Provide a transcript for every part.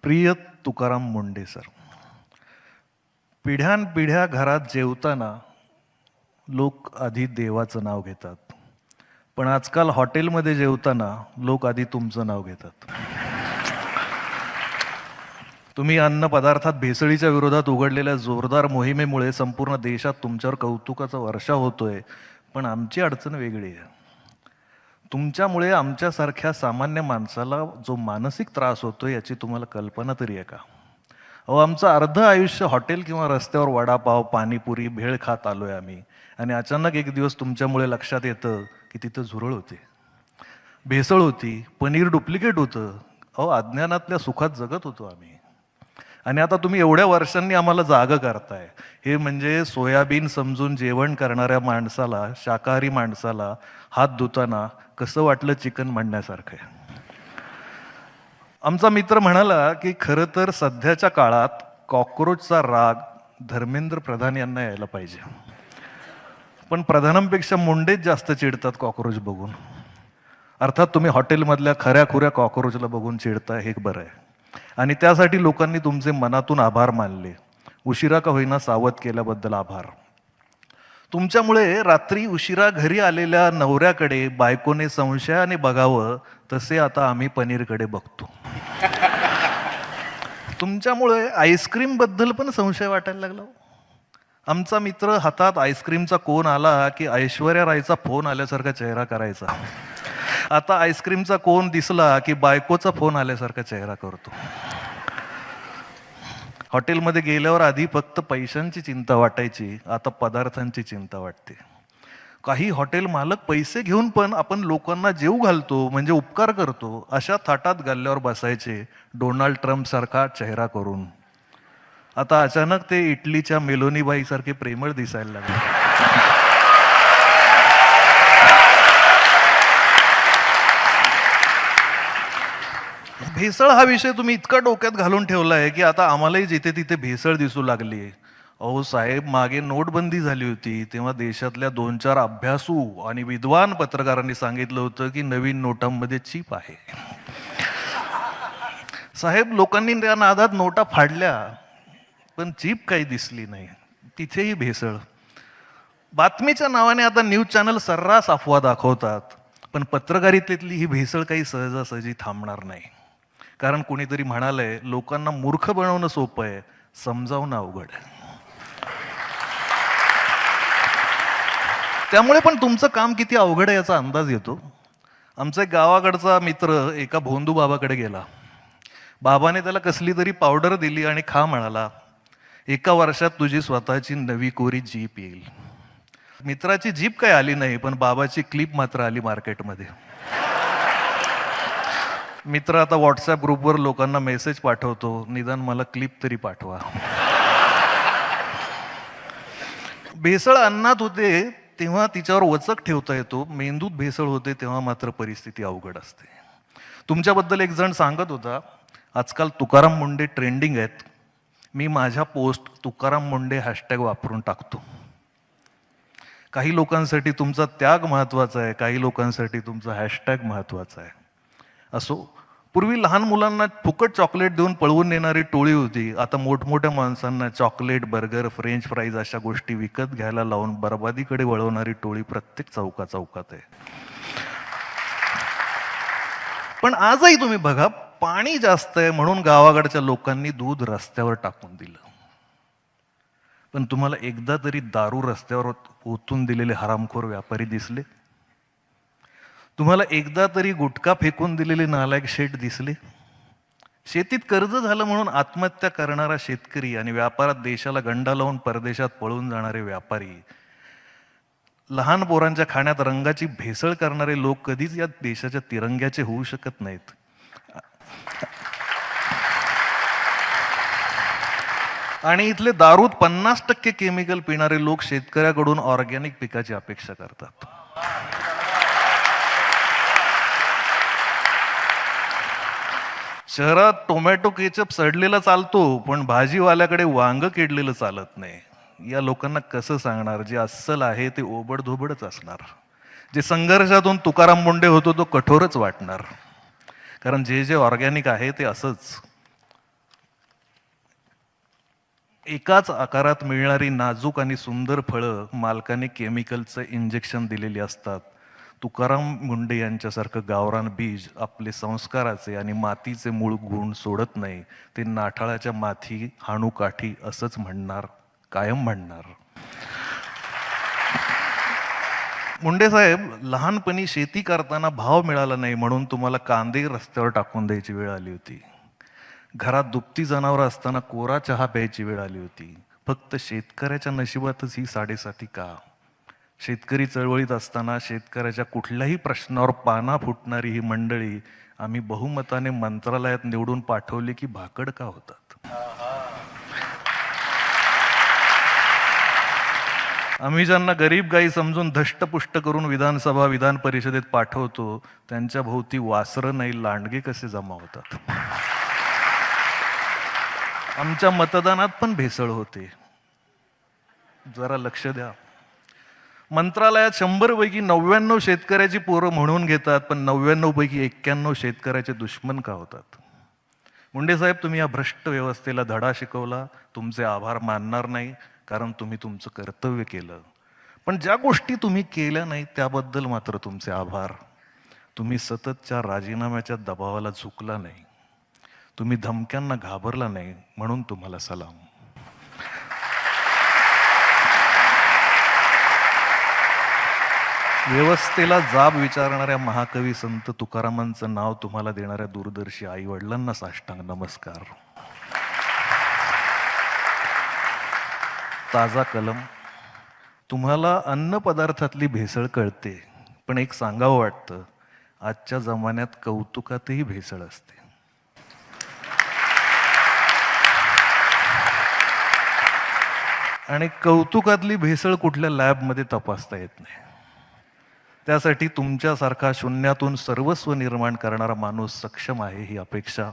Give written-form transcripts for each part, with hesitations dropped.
प्रिय तुकाराम मुंडे सर, पिढ्यानपिढ्या घरात जेवताना लोक आधी देवाचं नाव घेतात, पण आजकाल हॉटेलमध्ये जेवताना लोक आधी तुमचं नाव घेतात. तुम्ही अन्न पदार्थात भेसळीच्या विरोधात उघडलेल्या जोरदार मोहिमेमुळे संपूर्ण देशात तुमच्यावर कौतुकाचा वर्षाव होतोय, पण आमची अडचण वेगळी आहे. तुमच्यामुळे आमच्यासारख्या सामान्य माणसाला जो मानसिक त्रास होतो याची तुम्हाला कल्पना तरी आहे का? अहो, आमचं अर्ध आयुष्य हॉटेल किंवा रस्त्यावर वडापाव, पाणीपुरी, भेळ खात आलोय आम्ही, आणि अचानक एक दिवस तुमच्यामुळे लक्षात येतं की तिथं झुरळ होते, भेसळ होती, पनीर डुप्लिकेट होतं. अहो, अज्ञानातल्या सुखात जगत होतो आम्ही, आणि आता तुम्ही एवढ्या वर्षांनी आम्हाला जागं करताय. हे म्हणजे सोयाबीन समजून जेवण करणाऱ्या माणसाला, शाकाहारी माणसाला हात धुताना कसं वाटलं चिकन म्हणण्यासारखं आहे. आमचा मित्र म्हणाला की खरं तर सध्याच्या काळात कॉक्रोचचा राग धर्मेंद्र प्रधान यांना यायला पाहिजे, पण प्रधानांपेक्षा मुंडेच जास्त चिडतात कॉक्रोच बघून. अर्थात तुम्ही हॉटेलमधल्या खऱ्याखुऱ्या कॉक्रोचला बघून चिडता, हे बरं आहे, आणि त्यासाठी लोकांनी तुमचे मनातून आभार मानले. उशिरा का होईना सावध केल्याबद्दल आभार. तुमच्यामुळे रात्री उशिरा घरी आलेल्या नवऱ्याकडे बायकोने संशयाने बघावं, तसे आता आम्ही पनीरकडे बघतो. तुमच्यामुळे आईस्क्रीम बद्दल पण संशय वाटायला लागला. आमचा मित्र हातात आईस्क्रीमचा कोन आला की ऐश्वर्या रायचा फोन आल्यासारखा चेहरा करायचा. आता आईस्क्रीमचा कोन दिसला की बायकोचा फोन आल्यासारखा चेहरा करतो. हॉटेलमध्ये गेल्यावर आधी फक्त पैशांची चिंता वाटायची, आता पदार्थांची चिंता वाटते. काही हॉटेल मालक पैसे घेऊन पण आपण लोकांना जेवू घालतो म्हणजे उपकार करतो अशा थाटात गल्ल्यावर बसायचे, डोनाल्ड ट्रम्प सारखा चेहरा करून. आता अचानक ते इटलीच्या मेलोनीबाई सारखे प्रेमळ दिसायला लागले. भेसळ हा विषय तुम्ही इतका डोक्यात घालून ठेवलाय की आता आम्हालाही जिथे तिथे भेसळ दिसू लागली. अहो साहेब, मागे नोटबंदी झाली होती तेव्हा देशातल्या 2-4 अभ्यासू आणि विद्वान पत्रकारांनी सांगितलं होतं की नवीन नोटांमध्ये चीप आहे. साहेब, लोकांनी त्या नादात नोटा फाडल्या, पण चीप काही दिसली नाही, तिथेही भेसळ. बातमीच्या नावाने आता न्यूज चॅनल सर्रास अफवा दाखवतात, पण पत्रकारितेतली ही भेसळ काही सहजासहजी थांबणार नाही. कारण कुणीतरी म्हणालंय, लोकांना मूर्ख बनवणं सोपं आहे, समजावणं अवघड आहे. त्यामुळे पण तुमचं काम किती अवघड आहे याचा अंदाज येतो. आमचा एक गावाकडचा मित्र एका भोंदू बाबाकडे गेला. बाबाने त्याला कसली तरी पावडर दिली आणि खा म्हणाला. 1 वर्षात तुझी स्वतःची नवी कोरी जीप येईल. मित्राची जीप काय आली नाही, पण बाबाची क्लिप मात्र आली मार्केटमध्ये. मित्र आता व्हॉट्सअप ग्रुपवर लोकांना मेसेज पाठवतो, निदान मला क्लिप तरी पाठवा. भेसळ अन्नात होते तेव्हा तिच्यावर वचक ठेवता येतो, मेंदूत भेसळ होते तेव्हा मात्र परिस्थिती अवघड असते. तुमच्याबद्दल एक जण सांगत होता, आजकाल तुकाराम मुंडे ट्रेंडिंग आहेत. मी माझ्या पोस्ट तुकाराम मुंडे हॅशटॅग वापरून टाकतो. काही लोकांसाठी तुमचा त्याग महत्वाचा आहे, काही लोकांसाठी तुमचा हॅशटॅग महत्वाचा आहे. असो, पूर्वी लहान मुलांना फुकट चॉकलेट देऊन पळवून नेणारी टोळी होती. आता मोठमोठ्या माणसांना चॉकलेट, बर्गर, फ्रेंच फ्राईज अशा गोष्टी विकत घ्यायला लावून बरबादीकडे वळवणारी टोळी प्रत्येक चौकात आहे. पण आजही तुम्ही बघा, पाणी जास्त आहे म्हणून गावाकडच्या लोकांनी दूध रस्त्यावर टाकून दिलं. पण तुम्हाला एकदा तरी दारू रस्त्यावर ओतून दिलेले हरामखोर व्यापारी दिसले? तुम्हाला एकदा तरी गुटखा फेकून दिलेले नालायक शेठ दिसले? शेतीत कर्ज झालं म्हणून आत्महत्या करणारा शेतकरी आणि व्यापारात देशाला गंडा लावून परदेशात पळून जाणारे व्यापारी, लहान पोरांच्या खाण्यात रंगाची भेसळ करणारे लोक कधीच या देशाच्या तिरंग्याचे होऊ शकत नाहीत. आणि इथले दारूत 50% केमिकल पिणारे लोक शेतकऱ्याकडून ऑर्गॅनिक पिकाची अपेक्षा करतात. शहरात टोमॅटो केचप सडलेला चालतो, पण भाजीवाल्याकडे वांग किडलेलं चालत नाही. या लोकांना कसं सांगणार? जे अस्सल आहे ते ओबडधोबडच असणार. जे संघर्षातून तुकाराम मुंडे होतो तो कठोरच वाटणार. कारण जे ऑर्गॅनिक आहे ते असंच एकाच आकारात मिळणारी नाजूक आणि सुंदर फळं मालकाने केमिकलचं इंजेक्शन दिलेली असतात. तुकाराम मुंडे यांच्यासारखं गावरान बीज आपले संस्काराचे आणि मातीचे मूळ गुण सोडत नाही. ते नाठाळाच्या माथी हाणू काठी असंच म्हणणार, कायम म्हणणार. मुंडे साहेब, लहानपणी शेती करताना भाव मिळाला नाही म्हणून तुम्हाला कांदे रस्त्यावर टाकून द्यायची वेळ आली होती. घरात दुभती जनावरं असताना कोरा चहा प्यायची वेळ आली होती. फक्त शेतकऱ्याच्या नशिबातच ही साडेसाती का? शेतकरी चळवळीत असताना शेतकऱ्याच्या कुठल्याही प्रश्नावर पाना फुटणारी ही मंडळी आम्ही बहुमताने मंत्रालयात निवडून पाठवली की भाकड का होतात? आम्ही ज्यांना गरीब गाई समजून धष्टपुष्ट करून विधानसभा विधान परिषदेत पाठवतो त्यांच्या भोवती वासरं नाही लांडगे कसे जमा होतात? आमच्या मतदानात पण भेसळ होते, जरा लक्ष द्या. मंत्रालयात 100 पैकी 99 शेतकऱ्याची पोरं म्हणून घेतात, पण 99 पैकी 91 शेतकऱ्याचे दुश्मन का होतात? मुंडे साहेब, तुम्ही या भ्रष्ट व्यवस्थेला धडा शिकवला. तुमचे आभार मानणार नाही, कारण तुम्ही तुमचं कर्तव्य केलं. पण ज्या गोष्टी तुम्ही केल्या नाही त्याबद्दल मात्र तुमचे आभार. तुम्ही सततच्या राजीनाम्याच्या दबावाला झुकला नाही, तुम्ही धमक्यांना घाबरला नाही, म्हणून तुम्हाला सलाम. व्यवस्थेला जाब विचारणाऱ्या महाकवी संत तुकारामांचं नाव तुम्हाला देणाऱ्या दूरदर्शी आई वडिलांना साष्टांग नमस्कार. ताजा कलम. तुम्हाला अन्न पदार्थातली भेसळ कळते, पण एक सांगावं वाटतं, आजच्या जमान्यात कौतुकातही भेसळ असते. आणि कौतुकातली भेसळ कुठल्या लॅबमध्ये तपासता येत नाही. त्यासाठी तुमच्यासारखा शून्यातून सर्वस्व निर्माण करणारा माणूस सक्षम आहे ही अपेक्षा.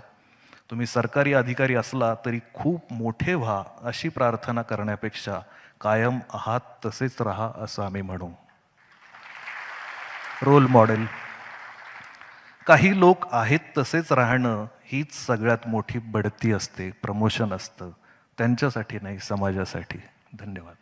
तुम्ही सरकारी अधिकारी असला तरी खूप मोठे व्हा अशी प्रार्थना करण्यापेक्षा कायम आहात तसेच राहा असं आम्ही म्हणू. Role model. काही लोक आहेत तसेच राहणं हीच सगळ्यात मोठी बढती असते, प्रमोशन असतं. त्यांच्यासाठी नाही, समाजासाठी. धन्यवाद.